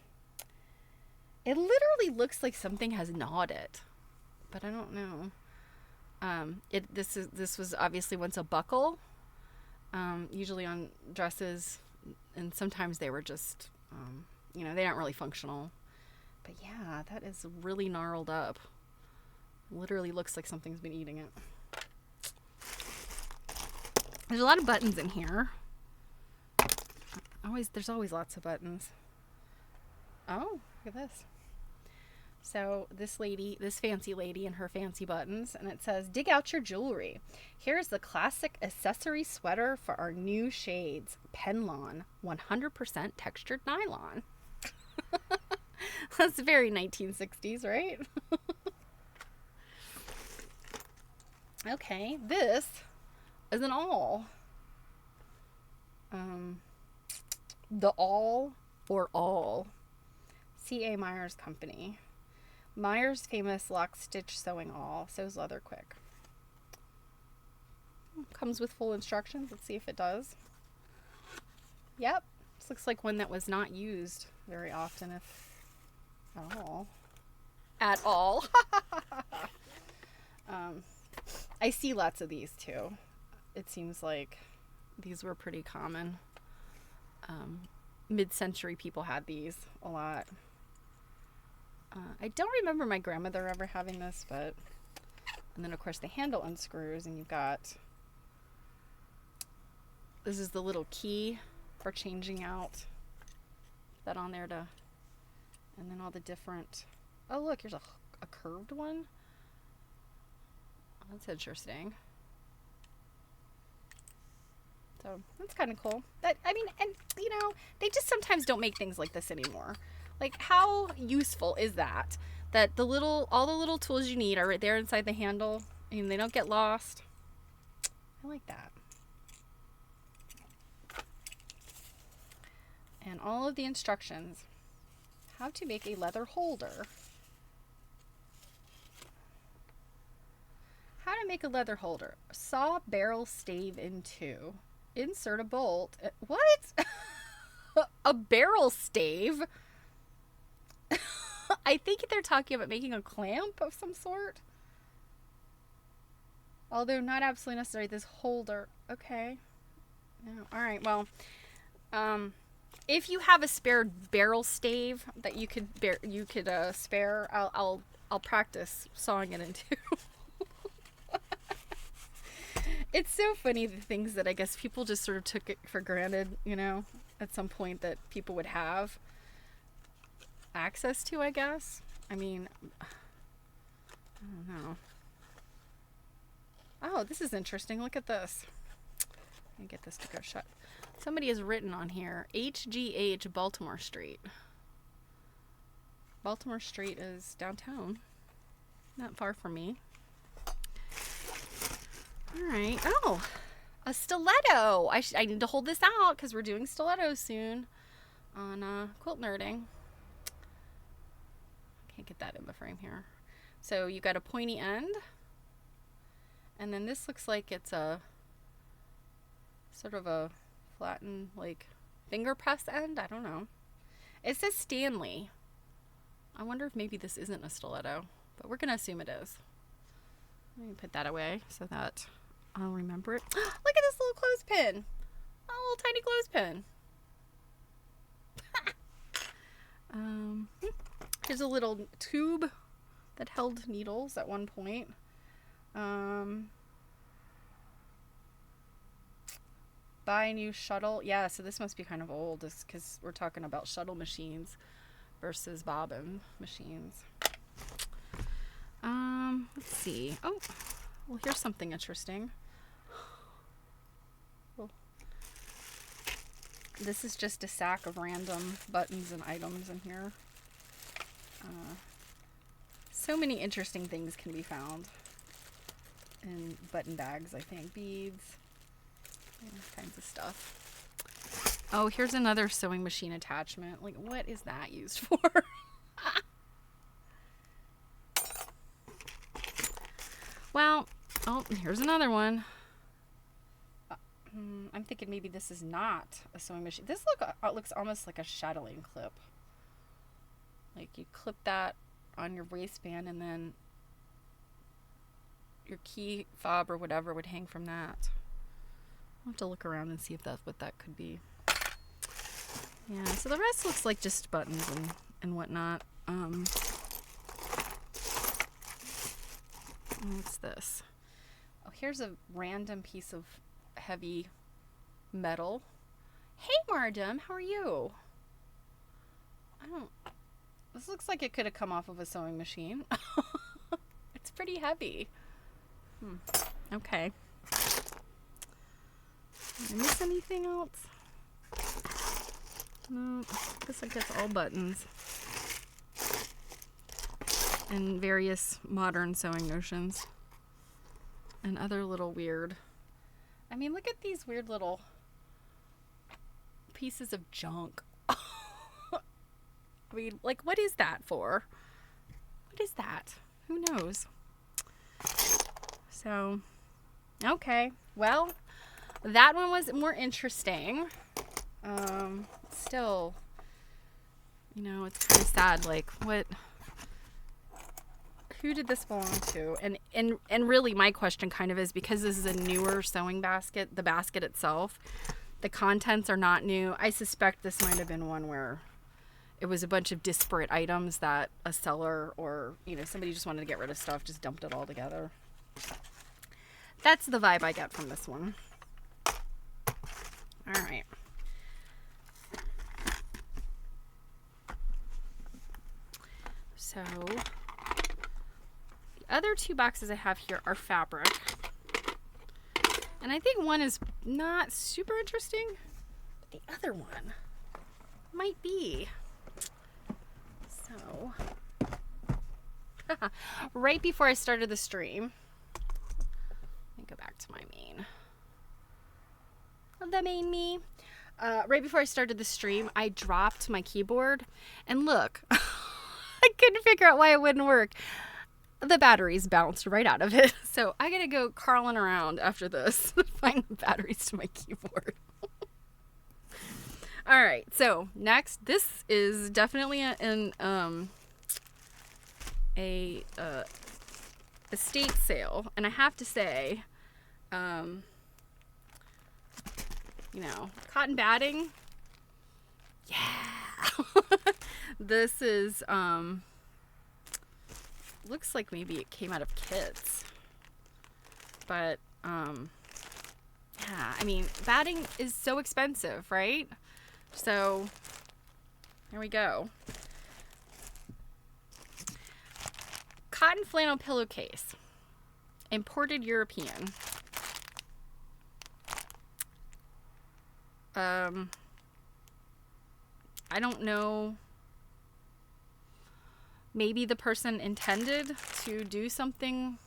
literally looks like something has gnawed it, but I don't know. This was obviously once a buckle, usually on dresses, and sometimes they were just, you know, they aren't really functional. But yeah, that is really gnarled up. Literally looks like something's been eating it. There's a lot of buttons in here. There's always lots of buttons. Oh, look at this. So this fancy lady and her fancy buttons, and it says, "Dig out your jewelry. Here's the classic accessory sweater for our new shades. Penlon, 100% textured nylon." That's very 1960s, right? Okay, this is an awl. The Awl or Awl. C.A. Myers Company. Myers' famous lock stitch sewing awl. Sews leather quick. Comes with full instructions. Let's see if it does. Yep. This looks like one that was not used very often, if at all. At all. I see lots of these too. It seems like these were pretty common. Mid-century people had these a lot. I don't remember my grandmother ever having this, but, and then of course the handle unscrews, and you've got, this is the little key for changing out, that on there to, and then all the different, oh look, here's a curved one. That's interesting. So that's kind of cool. That, I mean, and you know, they just sometimes don't make things like this anymore. Like, how useful is that? That all the little tools you need are right there inside the handle, and they don't get lost. I like that. And all of the instructions. How to make a leather holder. How to make a leather holder. Saw barrel stave in two. Insert a bolt. What? A barrel stave? I think they're talking about making a clamp of some sort. Although not absolutely necessary. This holder. Okay. No. All right. Well, if you have a spare barrel stave that you could spare, I'll practice sawing it in two. It's so funny, the things that I guess people just sort of took it for granted, you know, at some point, that people would have access to, I guess. I mean, I don't know. Oh, this is interesting. Look at this. Let me get this to go shut. Somebody has written on here, HGH Baltimore Street. Baltimore Street is downtown. Not far from me. All right. Oh, a stiletto. I need to hold this out because we're doing stilettos soon on quilt nerding. Can't get that in the frame here. So you got a pointy end, and then this looks like it's a sort of a flattened, like, finger press end. I don't know. It says Stanley. I wonder if maybe this isn't a stiletto, but we're gonna assume it is. Let me put that away so that I'll remember it. Look at this little clothespin. A little tiny clothespin. Here's a little tube that held needles at one point. Buy a new shuttle. Yeah, so this must be kind of old, just because we're talking about shuttle machines versus bobbin machines. Let's see. Oh, well, here's something interesting. Well, this is just a sack of random buttons and items in here. So many interesting things can be found in button bags, I think. Beads, all kinds of stuff. Oh, here's another sewing machine attachment. Like, what is that used for? Well, oh, here's another one. I'm thinking maybe this is not a sewing machine. This looks almost like a shadowing clip. Like, you clip that on your waistband, and then your key fob or whatever would hang from that. I'll have to look around and see if that's what that could be. Yeah, so the rest looks like just buttons and whatnot. What's this? Oh, here's a random piece of heavy metal. Hey, Mardum, how are you? This looks like it could have come off of a sewing machine. It's pretty heavy. Okay. Did I miss anything else? No, I guess it's all buttons. And various modern sewing notions. And other little weird... I mean, look at these weird little pieces of junk. I mean, like, what is that for? What is that? Who knows? So, okay. Well, that one was more interesting. Still, you know, it's kind of sad. Like, who did this belong to? And really, my question kind of is, because this is a newer sewing basket, the basket itself, the contents are not new. I suspect this might have been one where it was a bunch of disparate items that a seller or, you know, somebody just wanted to get rid of stuff, just dumped it all together. That's the vibe I get from this one. All right. So, the other two boxes I have here are fabric. And I think one is not super interesting, but the other one might be. So, right before I started the stream, let me go back to my the main me. Right before I started the stream, I dropped my keyboard, and look, I couldn't figure out why it wouldn't work. The batteries bounced right out of it. So I gotta go crawling around after this to find the batteries to my keyboard. All right, so next, this is definitely a estate sale, and I have to say, you know, cotton batting. Yeah. This is looks like maybe it came out of kits. But yeah, I mean, batting is so expensive, right? So here we go. Cotton flannel pillowcase. Imported European. I don't know. Maybe the person intended to do something.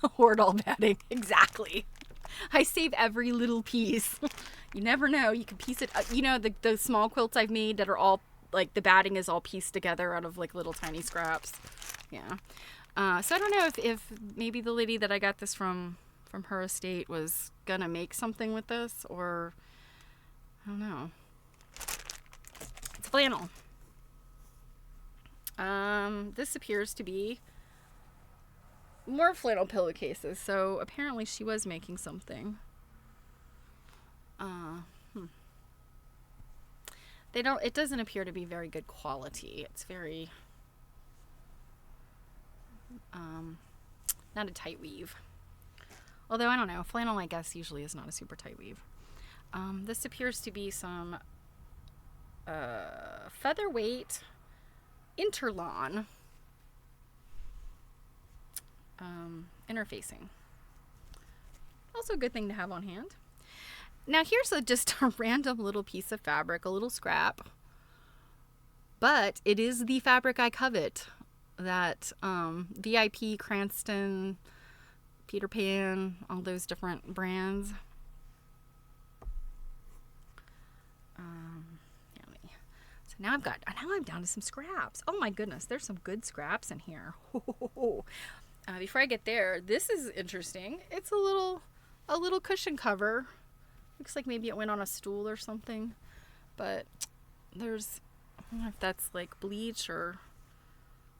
Hoard all batting. Exactly. I save every little piece. You never know. You can piece it. You know, the small quilts I've made that are all, like, the batting is all pieced together out of, like, little tiny scraps. Yeah. So I don't know if maybe the lady that I got this from her estate was gonna make something with this, or I don't know. It's flannel. This appears to be more flannel pillowcases, so apparently she was making something. It doesn't appear to be very good quality. It's very, not a tight weave. Although, I don't know, flannel, I guess, usually is not a super tight weave. This appears to be some, featherweight interlawn, interfacing. Also a good thing to have on hand. Now here's just a random little piece of fabric, a little scrap, but it is the fabric I covet. That VIP, Cranston, Peter Pan, all those different brands. So now I'm down to some scraps. Oh my goodness, there's some good scraps in here. Before I get there, this is interesting. It's a little cushion cover. Looks like maybe it went on a stool or something. But I don't know if that's like bleach or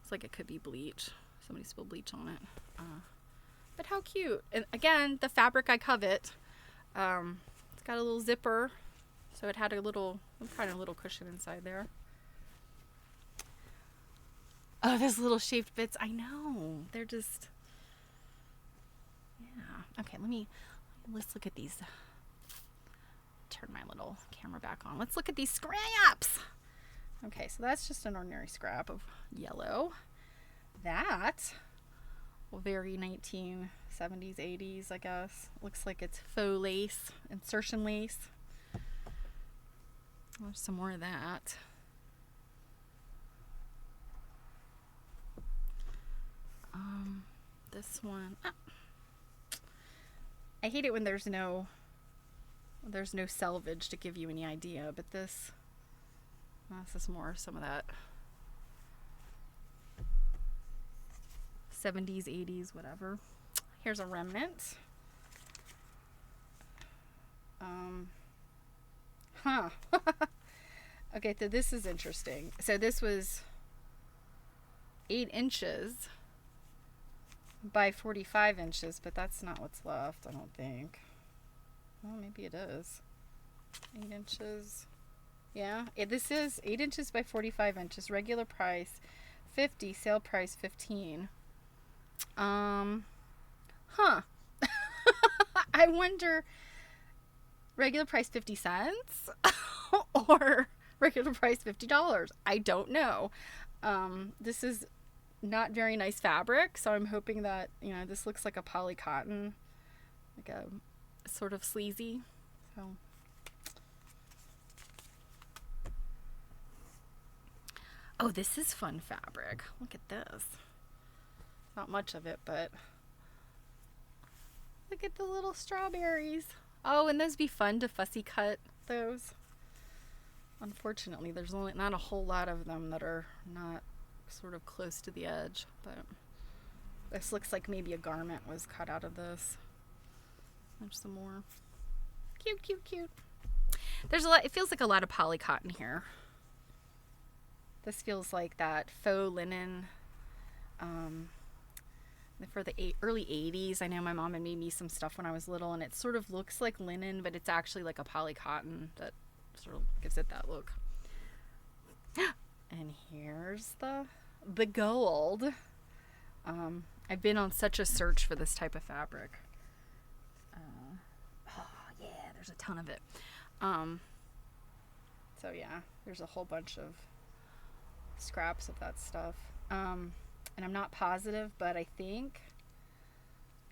it's like it could be bleach. Somebody spilled bleach on it. But how cute. And again, the fabric I covet. It's got a little zipper. So it had some kind of little cushion inside there. Oh, those little shaped bits. I know. They're just, yeah. Okay, let's look at these. Turn my little camera back on. Let's look at these scraps. Okay, so that's just an ordinary scrap of yellow. That, very 1970s, 80s, I guess. Looks like it's faux lace, insertion lace. There's some more of that. This one. I hate it when there's no selvage to give you any idea, but this is more some of that 70s, 80s, whatever. Here's a remnant. Okay, so this is interesting. So this was 8 inches by 45 inches, but that's not what's left, I don't think. Well, maybe it is. 8 inches. Yeah, this is 8 inches by 45 inches. Regular price $50, sale price $15. I wonder, regular price 50 cents or regular price $50. I don't know. This is not very nice fabric, so I'm hoping that, this looks like a poly cotton, like a sort of sleazy. So, oh, this is fun fabric. Look at this. Not much of it, but look at the little strawberries. Oh, and those be fun to fussy cut those. Unfortunately, there's only not a whole lot of them that are not sort of close to the edge, but this looks like maybe a garment was cut out of this. There's some more. Cute, cute, cute. There's a lot, it feels like a lot of poly cotton here. This feels like that faux linen for the early 80s. I know my mom had made me some stuff when I was little, and it sort of looks like linen, but it's actually like a poly cotton that sort of gives it that look. And here's the gold. I've been on such a search for this type of fabric. Oh yeah, there's a ton of it. So yeah, there's a whole bunch of scraps of that stuff. And I'm not positive, but I think,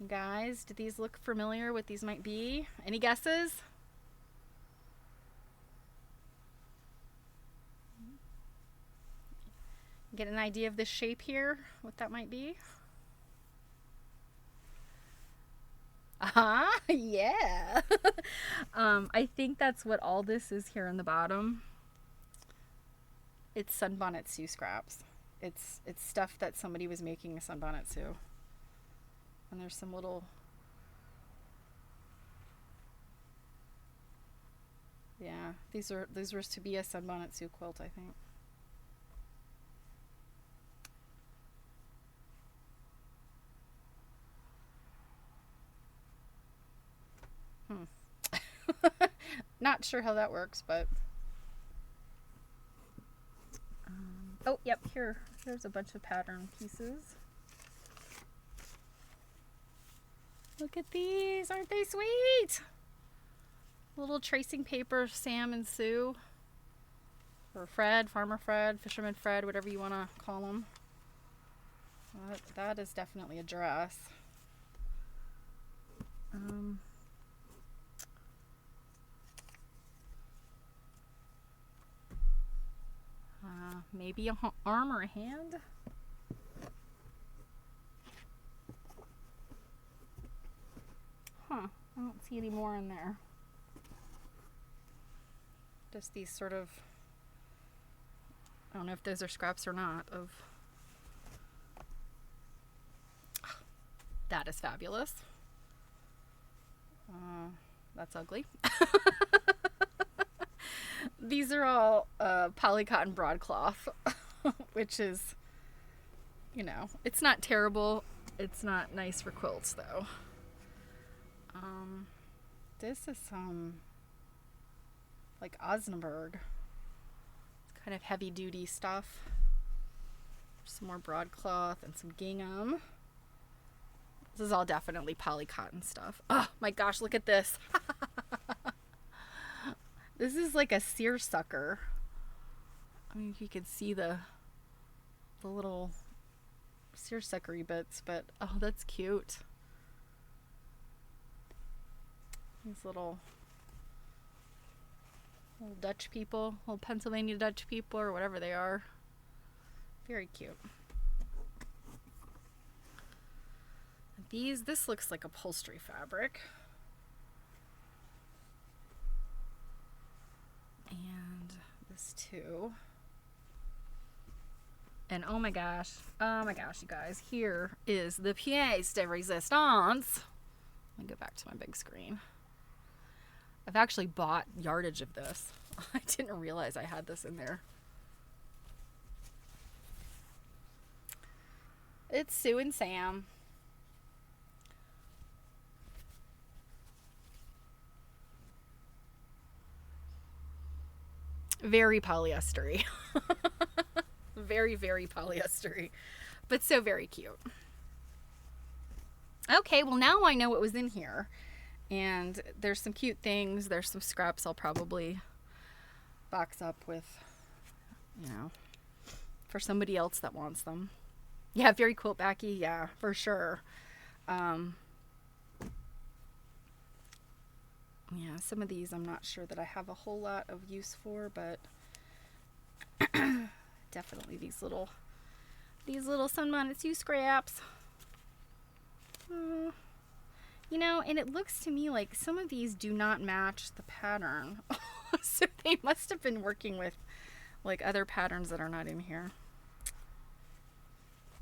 guys, do these look familiar? What these might be? Any guesses? Get an idea of this shape here, what that might be? Yeah. I think that's what all this is here in the bottom. It's sunbonnet Sue scraps. It's stuff that somebody was making a sunbonnet Sue. And there's some little, yeah, these were to be a sunbonnet Sue quilt, I think. Not sure how that works, but oh, yep, here's a bunch of pattern pieces. Look at these, aren't they sweet? Little tracing paper, Sam and Sue, or Fred, Farmer Fred, Fisherman Fred, whatever you want to call them. That is definitely a dress. Maybe a arm or a hand. Huh, I don't see any more in there. Just these sort of, I don't know if those are scraps or not, of, that is fabulous. That's ugly. These are all poly cotton broadcloth, which is, you know, it's not terrible. It's not nice for quilts though. This is some like Osnaburg. It's kind of heavy duty stuff. Some more broadcloth and some gingham. This is all definitely poly cotton stuff. Oh my gosh, look at this. This is like a seersucker. I mean, if you could see the little seersuckery bits, but oh, that's cute. These little Dutch people, little Pennsylvania Dutch people, or whatever they are. Very cute. This looks like upholstery fabric. And this too. And oh my gosh, you guys, here is the pièce de résistance. Let me go back to my big screen. I've actually bought yardage of this. I didn't realize I had this in there. It's Sue and Sam. Very polyestery. Very, very polyestery. But so very cute. Okay, well now I know what was in here. And there's some cute things. There's some scraps I'll probably box up with, you know, for somebody else that wants them. Yeah, very quilt backy. Yeah, for sure. Yeah, some of these I'm not sure that I have a whole lot of use for, but definitely these little sunbonnets use scraps. You know, and it looks to me like some of these do not match the pattern. So they must have been working with like other patterns that are not in here.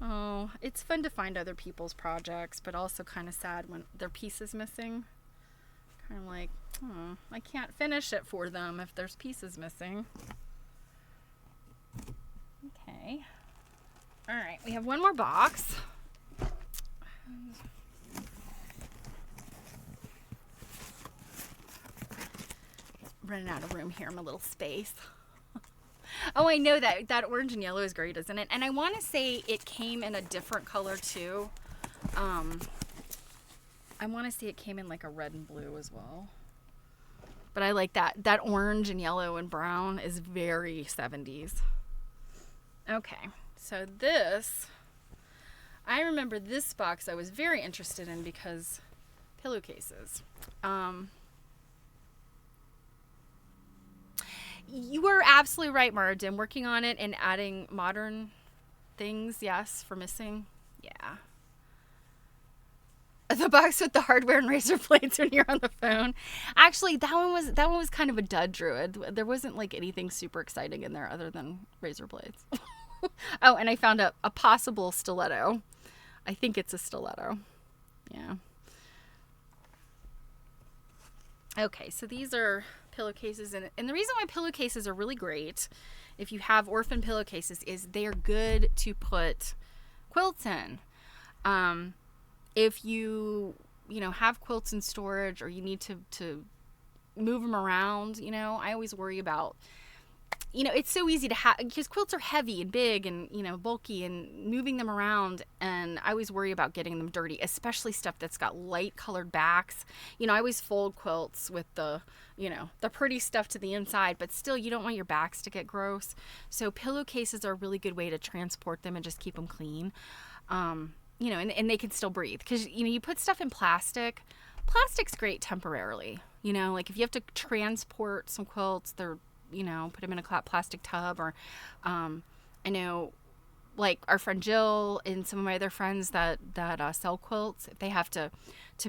Oh, it's fun to find other people's projects, but also kind of sad when their piece is missing. Kind of like, oh, I can't finish it for them if there's pieces missing. Okay. All right, we have one more box. Running out of room here in my little space. Oh, I know that orange and yellow is great, isn't it? And I want to say it came in a different color too. I want to say it came in like a red and blue as well. But I like that. That orange and yellow and brown is very 70s. Okay, so this, I remember this box I was very interested in because pillowcases. You were absolutely right, Martin. Working on it and adding modern things, yes, for missing. Yeah. The box with the hardware and razor blades when you're on the phone. Actually, that one was kind of a dud, Druid. There wasn't like anything super exciting in there other than razor blades. Oh, and I found a possible stiletto. I think it's a stiletto. Yeah. Okay, so these are pillowcases, and the reason why pillowcases are really great if you have orphan pillowcases is they are good to put quilts in. If you have quilts in storage or you need to move them around, I always worry about, it's so easy to have, because quilts are heavy and big and, bulky, and moving them around, and I always worry about getting them dirty, especially stuff that's got light colored backs. I always fold quilts with the pretty stuff to the inside, but still you don't want your backs to get gross. So pillowcases are a really good way to transport them and just keep them clean. And they can still breathe, because, you put stuff in plastic's great temporarily, like if you have to transport some quilts, they're, put them in a plastic tub, or, I know, like our friend Jill and some of my other friends that sell quilts, if they have to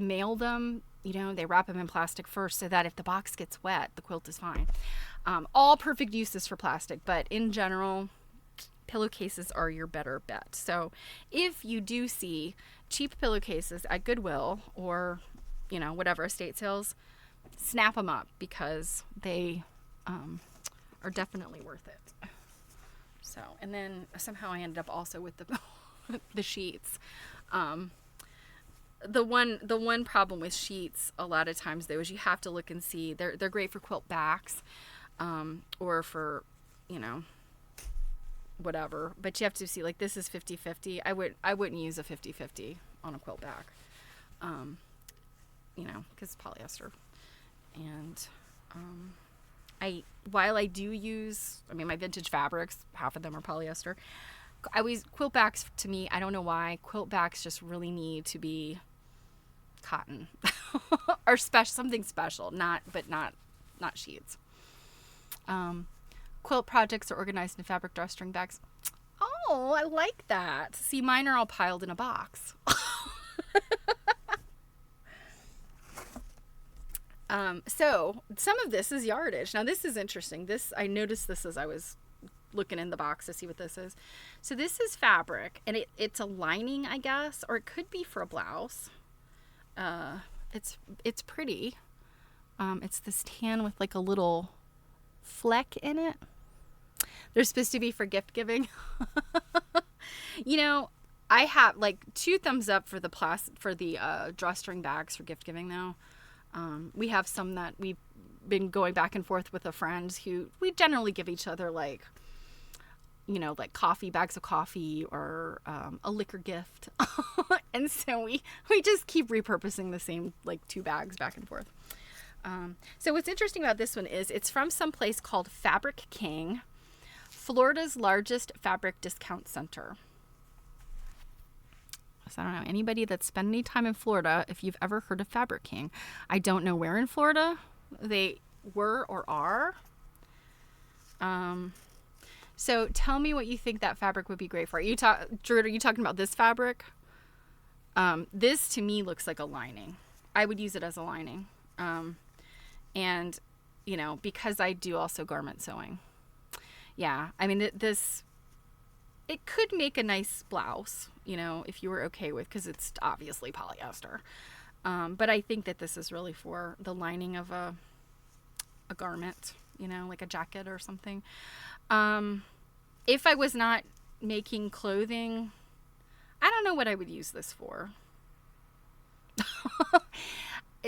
mail them, they wrap them in plastic first so that if the box gets wet, the quilt is fine. All perfect uses for plastic, but in general, pillowcases are your better bet. So if you do see cheap pillowcases at Goodwill or, whatever, estate sales, snap them up, because they are definitely worth it. So, and then somehow I ended up also with the sheets. The one problem with sheets a lot of times though is you have to look and see. They're great for quilt backs, or for, whatever, but you have to see, like, this is 50-50. I wouldn't use a 50-50 on a quilt back, because it's polyester. And while I do use, my vintage fabrics, half of them are polyester. Quilt backs, to me, I don't know why, quilt backs just really need to be cotton or something special, not sheets. Quilt projects are organized in fabric drawstring bags. Oh, I like that. See, mine are all piled in a box. So some of this is yardage. Now this is interesting. I noticed this as I was looking in the box to see what this is. So this is fabric, and it's a lining, I guess, or it could be for a blouse. It's pretty. It's this tan with like a little fleck in it. They're supposed to be for gift giving. I have like 2 thumbs up for the drawstring bags for gift giving though. We have some that we've been going back and forth with a friend who we generally give each other like bags of coffee or a liquor gift. And so we just keep repurposing the same like 2 bags back and forth. So what's interesting about this one is it's from some place called Fabric King, Florida's largest fabric discount center. So I don't know, anybody that's spent any time in Florida, if you've ever heard of Fabric King. I don't know where in Florida they were or are. So tell me what you think that fabric would be great for. Drew, are you talking about this fabric? This to me looks like a lining. I would use it as a lining. And, you know, because I do also garment sewing. Yeah, I mean, it could make a nice blouse, you know, if you were okay with, because it's obviously polyester. But I think that this is really for the lining of a garment, you know, like a jacket or something. If I was not making clothing, I don't know what I would use this for.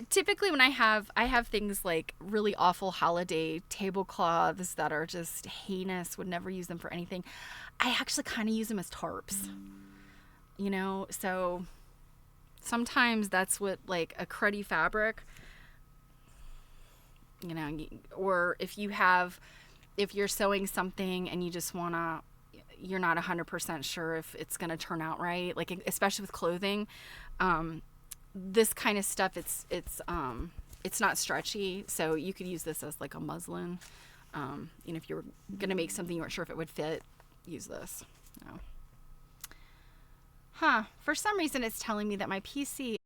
Typically when I have things like really awful holiday tablecloths that are just heinous, would never use them for anything. I actually kind of use them as tarps, you know, so sometimes that's what, like a cruddy fabric, you know, or if you're sewing something and you just you're not 100% sure if it's going to turn out right, like especially with clothing, this kind of stuff, it's not stretchy, so you could use this as like a muslin. You know, if you were going to make something you weren't sure if it would fit, use this. No. For some reason it's telling me that my PC